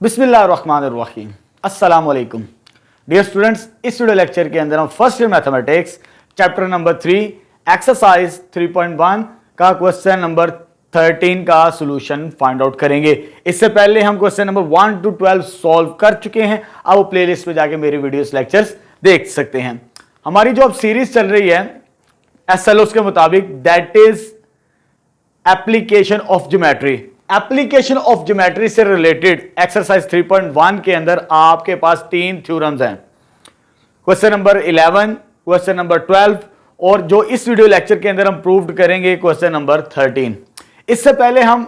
बिस्मिल्लाहिर्रहमानिर्रहीम। अस्सलाम वालेकुम डियर स्टूडेंट्स, इस वीडियो लेक्चर के अंदर हम first year mathematics chapter number 3 exercise 3.1 का क्वेश्चन नंबर 13 का सॉल्यूशन फाइंड आउट करेंगे। इससे पहले हम क्वेश्चन नंबर 1 to 12 सॉल्व कर चुके हैं। अब वो प्लेलिस्ट पे जाके मेरे वीडियोस लेक्चर्स देख सकते हैं। हमारी जो अब सीरीज चल रही है एसएलओस के मुताबिक, that is application of geometry. Application of geometry से रिलेटेड एक्सरसाइज 3.1 के अंदर आपके पास 3 थ्योरम्स हैं, क्वेश्चन नंबर 11, क्वेश्चन नंबर 12 और जो इस वीडियो लेक्चर के अंदर हम प्रूव करेंगे क्वेश्चन नंबर 13। इससे पहले हम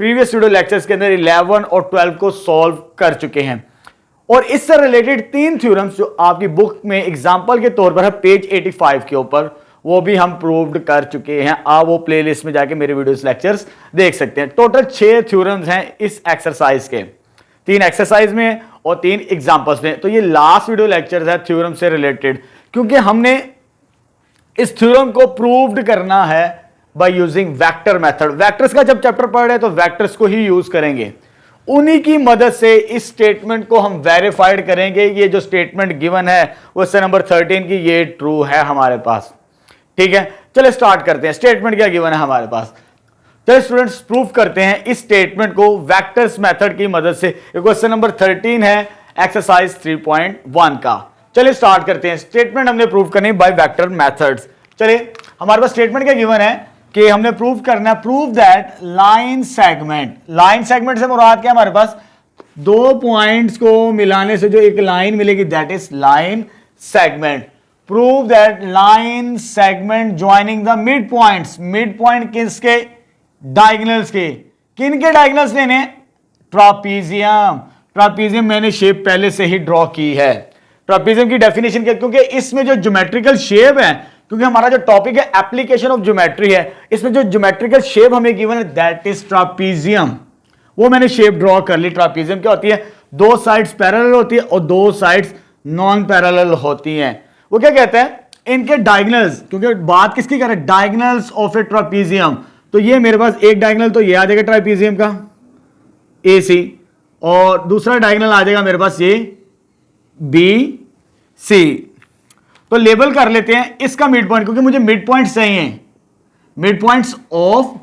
प्रीवियस वीडियो लेक्चर्स के अंदर 11 और 12 को सॉल्व कर चुके हैं और इससे रिलेटेड 3 थ्योरम्स जो आपकी बुक में एग्जांपल के तौर पर है पेज 85 के ऊपर, वो भी हम प्रूव्ड कर चुके हैं। आप वो प्लेलिस्ट में जाके मेरे वीडियोस लेक्चर्स देख सकते हैं। टोटल 6 थ्योरम्स हैं इस एक्सरसाइज के, 3 एक्सरसाइज में और 3 एग्जांपल्स में। तो ये लास्ट वीडियो लेक्चर है थ्योरम से रिलेटेड, क्योंकि हमने इस थ्योरम को प्रूव्ड करना है by using vector method. Vectors का जब चैप्टर पढ़ रहे हैं तो वेक्टर्स को ही यूज करेंगे, उन्हीं की मदद से इस स्टेटमेंट को हम वेरीफाइड करेंगे। ये जो स्टेटमेंट गिवन है क्वेश्चन नंबर 13 की, ये ट्रू है हमारे पास। ठीक है, चलिए स्टार्ट करते हैं। स्टेटमेंट क्या गिवन है हमारे पास, चलिए स्टूडेंट्स प्रूफ करते हैं इस स्टेटमेंट को वेक्टर्स मेथड की मदद से। क्वेश्चन नंबर 13 है एक्सरसाइज 3.1 का। चलिए स्टार्ट करते हैं। स्टेटमेंट हमने प्रूफ करनी बाय वेक्टर मेथड्स। चलिए हमारे पास स्टेटमेंट क्या गिवन है कि हमने प्रूफ करना है, prove that line segment. Line segment से मुराद क्या है हमारे पास, 2 पॉइंट्स को मिलाने से जो एक लाइन मिलेगी, that is line segment. Prove that line segment joining the mid points. Mid point किसके, डायगोनल्स के। किन के डायगोनल्स लेने, ट्रापीजियम। ट्रापीजियम मैंने शेप पहले से ही ड्रॉ की है। ट्रापीजियम की डेफिनेशन क्या, क्योंकि इसमें जो ज्योमेट्रिकल शेप है, क्योंकि हमारा जो टॉपिक है एप्लीकेशन ऑफ ज्योमेट्री है, इसमें जो ज्योमेट्रिकल शेप हमें गिवन है दैट इज ट्रापीजियम। वो मैंने शेप ड्रॉ कर ली। ट्रापीजियम क्या होती है, 2 साइड्स पैरेलल होती है और 2 साइड्स नॉन पैरेलल होती हैं। वो क्या कहते हैं, इनके डायगोनल्स, क्योंकि बात किसकी कर रहे हैं, डायगोनल्स ऑफ ए ट्रापीजियम। तो ये मेरे पास एक डायगोनल तो ये आ जाएगा ट्रापीजियम का ए सी, और दूसरा डायगोनल आ जाएगा मेरे पास ये बी सी। तो लेबल कर लेते हैं इसका मिड पॉइंट, क्योंकि मुझे मिड पॉइंट चाहिए। Mid points of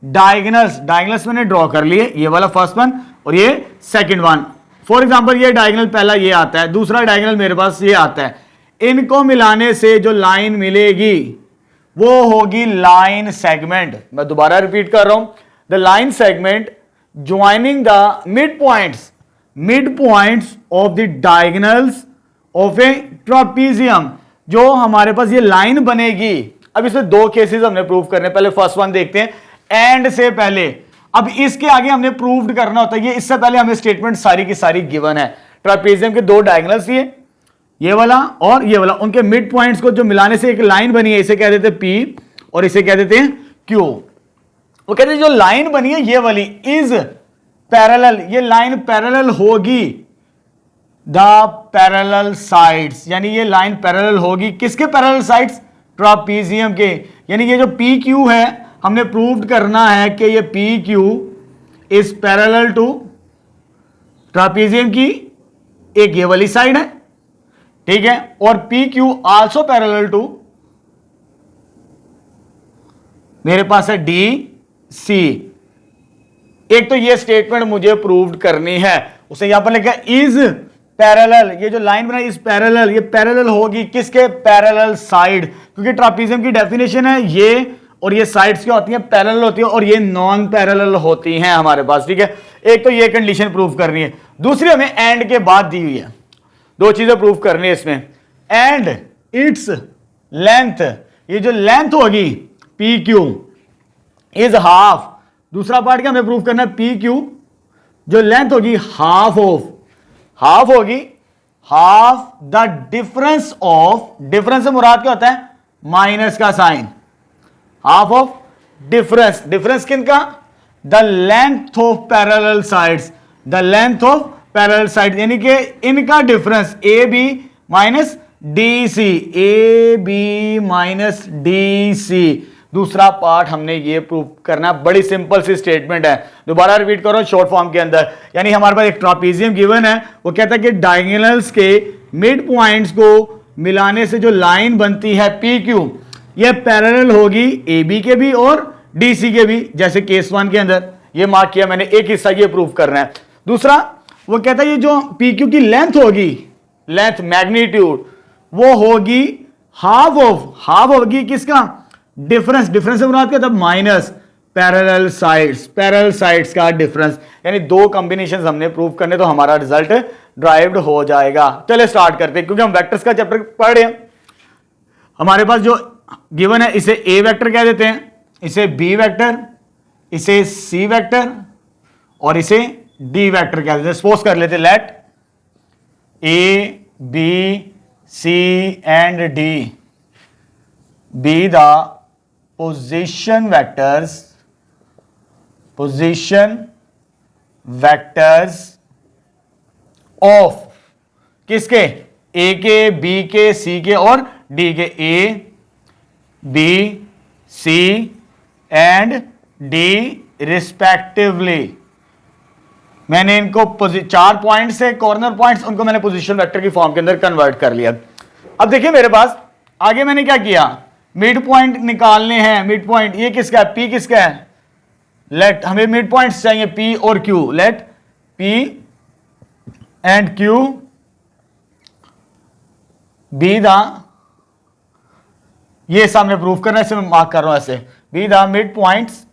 diagonals, diagonals मैंने ड्रॉ कर लिए, ये वाला फर्स्ट वन और ये सेकंड वन। फॉर एग्जांपल ये डायगोनल पहला ये आता है, दूसरा डायगोनल मेरे पास ये आता है। इनको मिलाने से जो लाइन मिलेगी वो होगी लाइन सेगमेंट। मैं दोबारा रिपीट कर रहा हूं, the line segment joining the mid points of the diagonals of a trapezium. जो हमारे पास ये लाइन बनेगी, अब इसमें 2 केसेस हमने प्रूव करने। पहले फर्स्ट वन देखते हैं, एंड से पहले। अब इसके आगे हमने प्रूव करना होता है, ये इससे पहले हमें स्टेटमेंट सारी की सारी गिवन है। ट्रापीजियम के 2 डायगोनल्स ये वाला और ये वाला, उनके मिड पॉइंट्स को जो मिलाने से एक लाइन बनी है, इसे कह देते हैं P और इसे कह देते हैं Q। वो कहते हैं जो लाइन बनी है ये वाली इज पैरेलल, ये लाइन पैरेलल होगी द पैरेलल साइड्स, यानी ये लाइन पैरेलल होगी किसके पैरेलल साइड्स, ट्रापीजियम के। यानी ये जो PQ है हमने प्रूव करना है कि ये PQ इज पैरेलल टू ट्रापीजियम की एक ये वाली साइड है, ठीक है, और PQ आल्सो पैरेलल टू मेरे पास है DC। एक तो ये स्टेटमेंट मुझे प्रूव करनी है, उसे यहां पर लिखा इज पैरेलल। ये जो लाइन बनाई इज पैरेलल, ये पैरेलल होगी किसके, पैरेलल साइड, क्योंकि ट्रापीजियम की डेफिनेशन है ये और ये साइड्स क्या होती हैं, पैरेलल होती है और ये नॉन पैरेलल होती हैं हमारे पास। ठीक है, एक तो ये कंडीशन प्रूव करनी है। दूसरी हमें एंड के बाद दी हुई है, 2 चीजें प्रूफ करनी है इसमें। एंड इट्स लेंथ, ये जो लेंथ होगी PQ इज हाफ। दूसरा पार्ट क्या हमें प्रूफ करना है, PQ जो लेंथ होगी हाफ होगी half the difference of, difference से मुराद क्या होता है, माइनस का sign, half of difference. Difference किनका, the length of parallel sides, the length of parallel side, यानी कि इनका डिफरेंस AB minus DC, AB minus DC। दूसरा पार्ट हमने ये प्रूव करना, बड़ी सिंपल सी स्टेटमेंट है, दोबारा रिपीट करो शॉर्ट फॉर्म के अंदर। यानी हमारे पास एक ट्रापीजियम गिवन है, वो कहता है कि डायगोनल्स के मिड पॉइंट्स को मिलाने से जो लाइन बनती है पी क्यू, ये पैरेलल होगी ए बी के भी और डी सी के भी, जैसे केस 1 के अंदर ये मार्क किया मैंने, एक हिस्सा ये प्रूव करना है। दूसरा वो कहता है ये जो पी क्यू की लेंथ होगी, लेंथ मैग्नीट्यूड, वो होगी हाफ होगी किसका, डिफरेंस से मुराद क्या था, माइनस पैरेलल साइड्स का डिफरेंस। यानी दो कॉम्बिनेशंस हमने प्रूव करने, तो हमारा रिजल्ट ड्राइव्ड हो जाएगा। चलिए स्टार्ट करते हैं, क्योंकि हम वेक्टर्स का चैप्टर पढ़ रहे हैं। हमारे पास जो गिवन है इसे ए वेक्टर कह देते हैं, इसे बी वेक्टर, इसे सी वेक्टर और इसे डी वेक्टर कह देते हैं। सपोज कर लेते, let A B C and D be the position vectors of किसके, ए के, बी के, सी के और डी के, A B C and D respectively. मैंने इनको 4 पॉइंट्स है, कॉर्नर पॉइंट्स, उनको मैंने पोजीशन वेक्टर की फॉर्म के अंदर कन्वर्ट कर लिया। अब देखिए मेरे पास आगे मैंने क्या किया, मिड पॉइंट निकालने हैं। मिड पॉइंट ये किसका है, पी किसका है, लेट हमें मिड पॉइंट्स चाहिए पी और Q, let P and Q be the, ये सामने प्रूफ करना है, इसे मैं मार्क कर रहा हूं ऐसे, be the mid points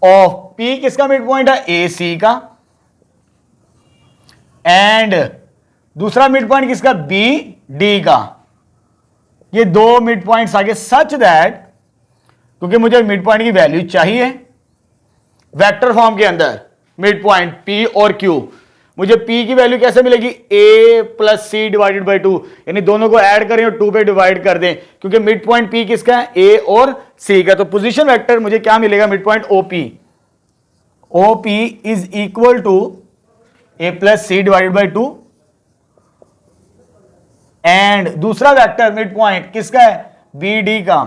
of, P किसका मिड पॉइंट है, ए सी का, एंड दूसरा मिड पॉइंट किसका, बी डी का। ये दो मिड पॉइंट्स आगे, सच दैट, क्योंकि मुझे मिड पॉइंट की वैल्यू चाहिए वेक्टर फॉर्म के अंदर, मिड पॉइंट पी और क्यू, मुझे पी की वैल्यू कैसे मिलेगी, ए प्लस सी डिवाइडेड बाई 2, यानी दोनों को ऐड करें और 2 पे डिवाइड कर दें, क्योंकि मिड पॉइंट पी किसका है, ए और सी का। तो पोजीशन वेक्टर मुझे क्या मिलेगा, mid point OP is equal to A plus C divided by 2, and दूसरा वेक्टर मिड पॉइंट किसका है, बी डी का,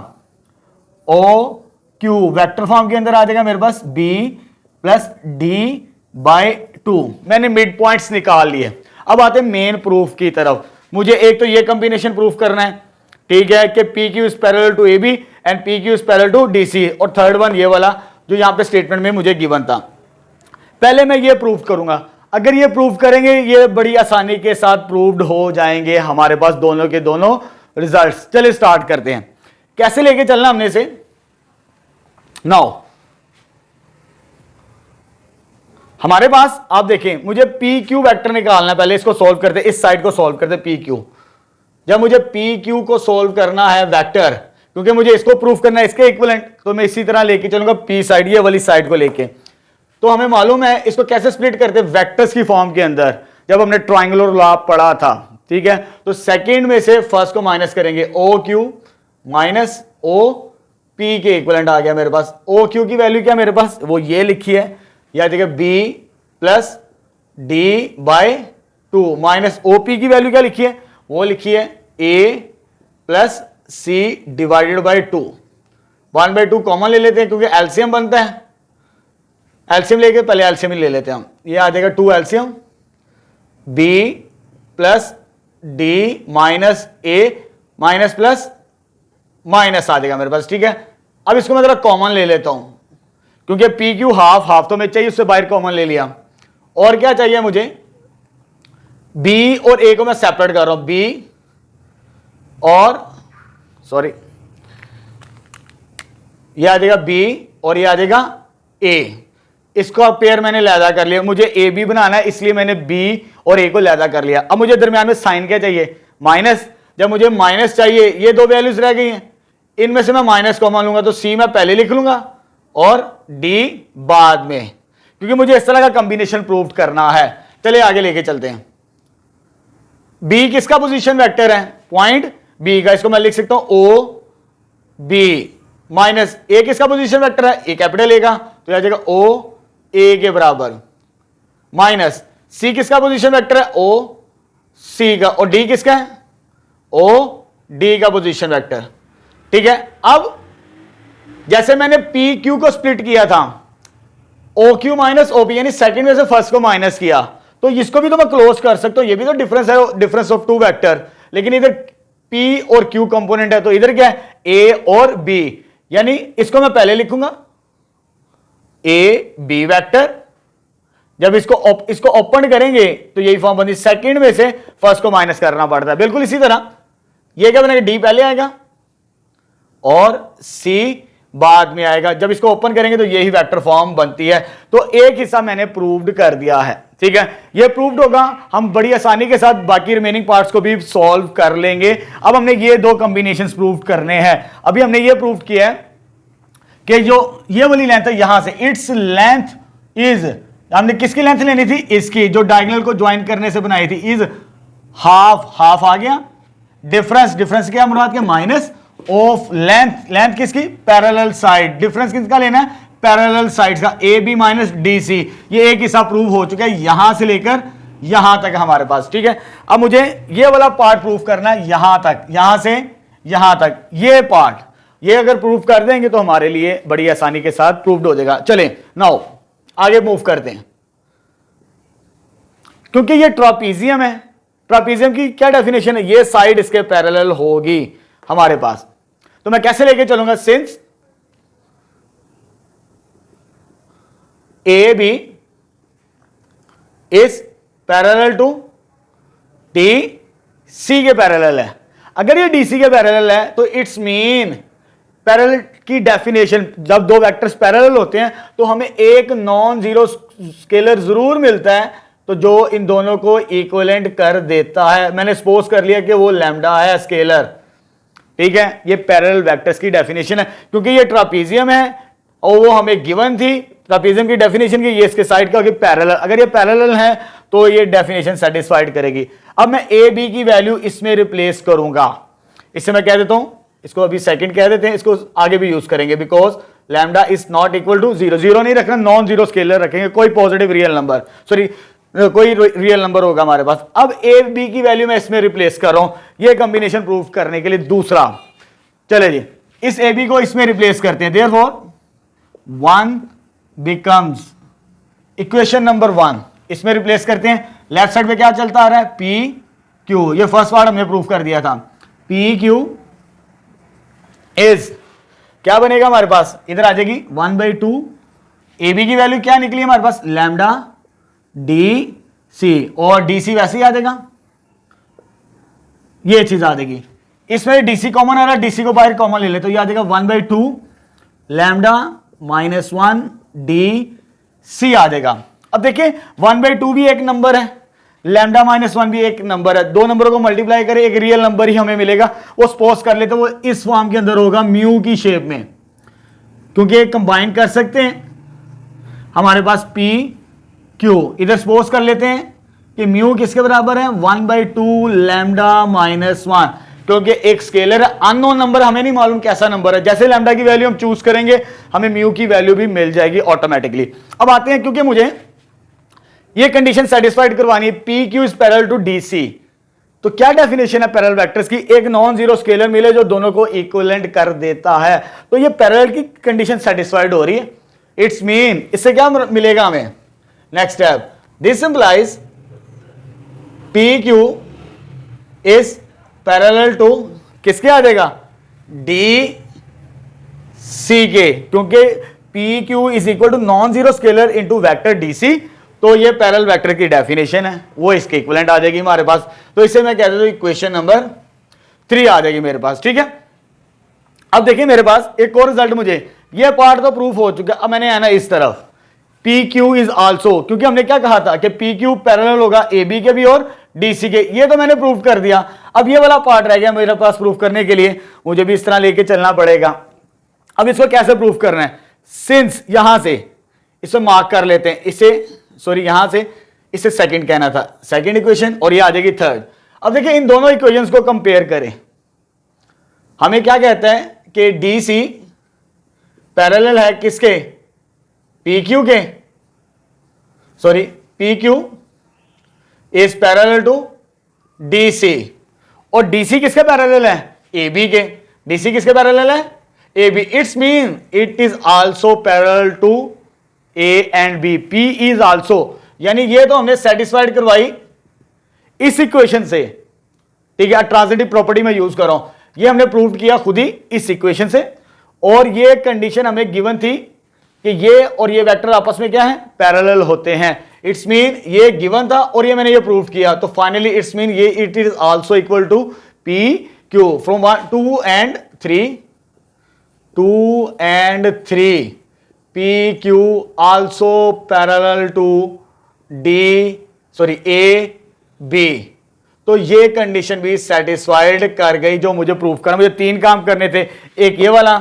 ओ क्यू वेक्टर फॉर्म के अंदर आ जाएगा मेरे पास बी प्लस डी बाई 2। मैंने मिड पॉइंट्स निकाल लिए। अब आते हैं मेन प्रूफ की तरफ। मुझे एक तो ये कॉम्बिनेशन प्रूफ करना है, ठीक है, कि P Q is parallel to A B and P Q is parallel to D C, और थर्ड वन ये वाला जो यहां पे स्टेटमेंट में मुझे गिवन था। पहले मैं ये प्रूफ करूंगा, अगर ये प्रूफ करेंगे ये बड़ी आसानी के साथ प्रूव्ड हो जाएंगे हमारे पास दोनों के दोनों रिजल्ट्स। चलिए स्टार्ट करते हैं, कैसे लेके चलना हमने से। नाउ हमारे पास आप देखें, मुझे पी क्यू वेक्टर निकालना है, पहले इसको सॉल्व करते, इस साइड को सॉल्व करते पी क्यू। जब मुझे पी क्यू को सॉल्व करना है वेक्टर, क्योंकि मुझे इसको प्रूफ करना है इसके इक्विवेलेंट, तो मैं इसी तरह लेके चलूंगा पी साइड, ये वाली साइड को लेके। तो हमें मालूम है इसको कैसे स्प्लिट करते हैं, वेक्टर्स की फॉर्म के अंदर, जब हमने ट्रायंगुलर लॉ पढ़ा था, ठीक है। तो सेकंड में से फर्स्ट को माइनस करेंगे, O Q minus O P के इक्विवेलेंट आ गया मेरे पास। ओ क्यू की वैल्यू क्या मेरे पास, वो ये लिखी है, या देखिए b plus d by 2 minus O P की वैल्यू क्या लिखी है, वो लिखी है a plus C divided by 2। 1/2 common ले लेते हैं क्योंकि एलसीएम बनता है, एलसीएम लेके पहले एलसीएम ही ले लेते हैं हम। ये आ जाएगा 2 LCM, b plus d minus a minus plus minus आ जाएगा मेरे पास, ठीक है। अब इसको मैं जरा कॉमन ले लेता हूं, क्योंकि पी क्यू हाफ तो मैं चाहिए, उससे बाहर कॉमन ले लिया। और क्या चाहिए मुझे, बी और ए को मैं सेपरेट कर रहा हूं, बी और सॉरी ये आ जाएगा बी और ये आ जाएगा ए, इसको पेयर मैंने लैदा कर लिया। मुझे ए बी बनाना है, इसलिए मैंने बी और ए को लैदा कर लिया। अब मुझे दरमियान में साइन क्या चाहिए, माइनस। जब मुझे माइनस चाहिए, ये दो वैल्यूज रह गई हैं, इनमें से मैं माइनस कॉमन लूंगा, तो सी मैं पहले लिख लूंगा और डी बाद में, क्योंकि मुझे इस तरह का कॉम्बिनेशन प्रूव करना है। चलिए आगे लेके चलते हैं। बी किसका पोजीशन वेक्टर है, पॉइंट बी का, इसको मैं लिख सकता हूं ओ बी माइनस ए किसका पोजीशन वेक्टर है, ए कैपिटल ए का, तो यह आ जाएगा ओ ए के बराबर, माइनस सी किसका पोजीशन वेक्टर है, ओ सी का, और डी किसका है, ओ डी का पोजीशन वेक्टर। ठीक है, अब जैसे मैंने पी क्यू को स्प्लिट किया था, ओ क्यू माइनस ओपी, यानी सेकंड में से फर्स्ट को माइनस किया, तो इसको भी तो मैं क्लोज कर सकता हूं, ये भी तो डिफरेंस है, डिफरेंस ऑफ टू वेक्टर, लेकिन इधर पी और क्यू कंपोनेंट है, तो इधर क्या है, ए और बी, यानी इसको मैं पहले लिखूंगा ए बी वेक्टर, जब इसको ओपन करेंगे तो यही फॉर्म बनती, सेकंड में से फर्स्ट को माइनस करना पड़ता है, बिल्कुल इसी तरह ये क्या बनेगा, डी पहले आएगा और सी बाद में आएगा, जब इसको ओपन करेंगे तो यही वेक्टर फॉर्म बनती है। तो एक हिस्सा मैंने प्रूव्ड कर दिया है, ठीक है, ये प्रूव्ड होगा, हम बड़ी आसानी के साथ बाकी रिमेनिंग पार्ट्स को भी सॉल्व कर लेंगे। अब हमने ये दो कॉम्बिनेशंस प्रूव करने हैं, अभी हमने ये प्रूव किया है कि जो ये वाली लेंथ है यहां से, इट्स लेंथ इज, हमने किसकी लेंथ लेनी थी, इसकी, जो डायगोनल को ज्वाइन करने से बनाई थी, इज हाफ आ गया, डिफरेंस क्या मुराद के, माइनस ऑफ लेंथ किसकी, पैरेलल साइड, डिफरेंस किसका लेना है, पैरेलल साइड्स का, A B minus D C, ये एक हिस्सा प्रूव हो चुका है यहां से लेकर यहां तक हमारे पास, ठीक है। अब मुझे ये वाला पार्ट प्रूव करना है यहां तक, यहां से यहां तक, ये पार्ट, ये अगर प्रूव कर देंगे तो हमारे लिए बड़ी आसानी के साथ प्रूव्ड हो जाएगा। चलें नाउ आगे मूव करते हैं, क्योंकि ये ट्रापीजियम है, ट्रापीजियम की क्या डेफिनेशन है, ये साइड इसके पैरेलल होगी हमारे पास, तो मैं कैसे लेके चलूंगा, since A B is parallel to D C के पैरेलल है, अगर ये डी सी के पैरेलल है तो इट्स मीन, पैरेलल की डेफिनेशन, जब दो वेक्टर्स पैरेलल होते हैं तो हमें एक नॉन जीरो स्केलर जरूर मिलता है, तो जो इन दोनों को इक्विवेलेंट कर देता है, मैंने सपोज कर लिया कि वो लैम्डा है स्केलर, ठीक है, ये पैरेलल वेक्टर्स की डेफिनेशन है, क्योंकि ये ट्रापीजियम है और वो हमें गिवन थी ट्रापीजियम की डेफिनेशन की, ये इसके साइड का कि पैरेलल, अगर ये पैरेलल है तो ये डेफिनेशन सेटिस्फाइड करेगी। अब मैं ए बी की वैल्यू इसमें रिप्लेस करूंगा, इससे मैं कह देता हूं, इसको अभी सेकंड कह देते हैं, इसको आगे भी यूज करेंगे, because lambda is not equal to zero, zero नहीं रखना, नॉन जीरो स्केलर रखेंगे, कोई पॉजिटिव रियल नंबर, सॉरी कोई रियल नंबर होगा हमारे पास। अब ए बी की वैल्यू मैं इसमें रिप्लेस कर रहा हूं, ये कॉम्बिनेशन प्रूव करने के लिए दूसरा, चले जी, इस ए बी को इसमें रिप्लेस करते हैं, देयरफॉर 1 बिकम्स इक्वेशन नंबर 1, इसमें रिप्लेस करते हैं, लेफ्ट साइड पे क्या चलता आ रहा है, पी क्यू, ये फर्स्ट पार्ट हमने प्रूव कर दिया था, पी क्यू इज क्या बनेगा हमारे पास, इधर आ जाएगी 1/2, ए बी की वैल्यू क्या निकली हमारे पास, लैम्डा डी सी, और डी सी वैसे ही आ जाएगा, ये चीज आ जाएगी, इसमें डीसी कॉमन आ रहा है, डीसी को बाहर कॉमन ले ले तो ये आ जाएगा 1/2 लैम्डा -1 डी सी आ जाएगा। अब देखिए 1/2 भी एक नंबर है, लैम्डा -1 भी एक नंबर है, दो नंबरों को मल्टीप्लाई करें एक रियल नंबर ही हमें मिलेगा, वो सपोज कर लेते वो इस फॉर्म के अंदर होगा म्यू की शेप में, क्योंकि कंबाइन कर सकते हैं, हमारे पास पी क्यू, इधर सपोज कर लेते हैं कि म्यू किसके बराबर है, 1/2 लैम्डा -1, क्योंकि एक स्केलर है, अननोन नंबर हमें नहीं मालूम कैसा नंबर है, जैसे लैम्डा की वैल्यू हम चूज करेंगे हमें म्यू की वैल्यू भी मिल जाएगी ऑटोमेटिकली। अब आते हैं, क्योंकि मुझे ये कंडीशन सेटिस्फाइड करवानी है, P Q is parallel to D C, तो क्या डेफिनेशन है पैरेलल वेक्टर्स की, एक नॉन जीरो स्केलर मिले जो दोनों को इक्विवेलेंट कर देता है, तो ये पैरेलल की कंडीशन सेटिस्फाइड हो रही है, इट्स मीन, इससे क्या मिलेगा हमें, next step, this implies P Q is parallel to किसके आ जाएगा, डी सी के, क्योंकि P Q is equal to non zero scalar into vector D C, तो ये पैरेलल वेक्टर की डेफिनेशन है, वो इसके इक्विवेलेंट आ जाएगी हमारे पास, तो इसे मैं कह देता हूं इक्वेशन नंबर 3 आ जाएगी मेरे पास, ठीक है। अब देखिए मेरे पास एक और रिजल्ट, मुझे ये पार्ट तो प्रूफ हो चुका, अब मैंने आना इस तरफ, पी क्यू इज आल्सो, क्योंकि हमने क्या कहा था कि पी क्यू पैरेलल होगा ए बी के भी और डी सी के, ये तो मैंने प्रूफ कर दिया, अब ये वाला पार्ट रह गया मेरे पास प्रूफ करने के लिए, मुझे भी इस तरह लेके चलना पड़ेगा। अब इसको कैसे प्रूफ करना है, सिंस यहां से इसे मार्क कर लेते हैं, इसे सॉरी यहां से इसे सेकंड कहना था, सेकंड इक्वेशन, और ये आ जाएगी थर्ड। अब देखिए इन दोनों इक्वेशंस को कंपेयर करें, हमें क्या कहता है कि डी सी पैरेलल है किसके, पी क्यू के, sorry P Q is parallel to D C, और डी सी किसके पैरेलल है, ए बी के, DC किसके पैरेलल है? AB. It's mean it is also parallel to A and B. P is also, यानी ये तो हमने सेटिस्फाइड करवाई इस इक्वेशन से, ठीक है, ट्रांजिटिव प्रॉपर्टी में यूज कर रहा हूं, ये हमने प्रूव किया खुद ही इस इक्वेशन से, और ये कंडीशन हमें गिवन थी कि ये और ये वेक्टर आपस में क्या है? पैरेलल होते हैं। इट्स मीन ये गिवन था और ये मैंने ये प्रूव किया, तो फाइनली इट्स मीन ये it is also equal to P Q from 2 and 3 P Q also parallel to A B। तो ये कंडीशन भी सेटिस्फाइड कर गई जो मुझे प्रूफ करना। मुझे 3 काम करने थे, एक ये वाला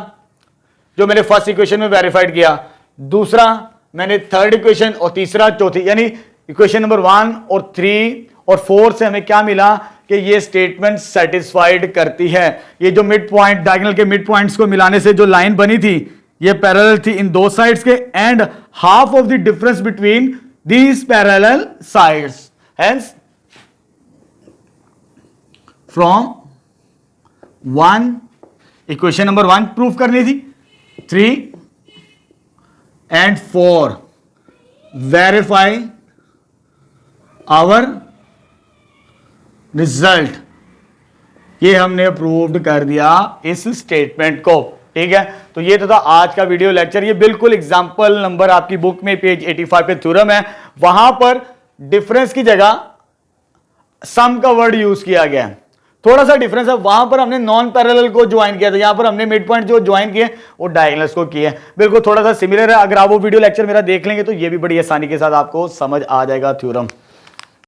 जो मैंने फर्स्ट इक्वेशन में वेरीफाइड किया, दूसरा मैंने थर्ड इक्वेशन, और तीसरा चौथी, यानी इक्वेशन नंबर 1 और 3 और 4 से हमें क्या मिला कि ये स्टेटमेंट सेटिस्फाइड करती है। ये जो मिड पॉइंट, डायगोनल के मिड पॉइंट्स को मिलाने से जो लाइन बनी थी ये पैरेलल थी इन दो साइड्स के, and half of the difference between these parallel sides, hence from 1 equation number 1 proof करनी थी, 3 and 4 वेरीफाई आवर रिजल्ट। ये हमने प्रूव्ड कर दिया इस स्टेटमेंट को, ठीक है। तो ये तो था आज का वीडियो लेक्चर। ये बिल्कुल एग्जांपल नंबर आपकी बुक में पेज 85 पे थ्योरम है, वहां पर डिफरेंस की जगह सम का वर्ड यूज किया गया है। थोड़ा सा डिफरेंस है, वहां पर हमने नॉन पैरेलल को ज्वाइन किया था, यहां पर हमने मिड पॉइंट जो ज्वाइन किए वो डायगोनल्स को किए। बिल्कुल थोड़ा सा सिमिलर है। अगर आप वो वीडियो लेक्चर मेरा देख लेंगे तो ये भी बड़ी आसानी के साथ आपको समझ आ जाएगा थ्योरम।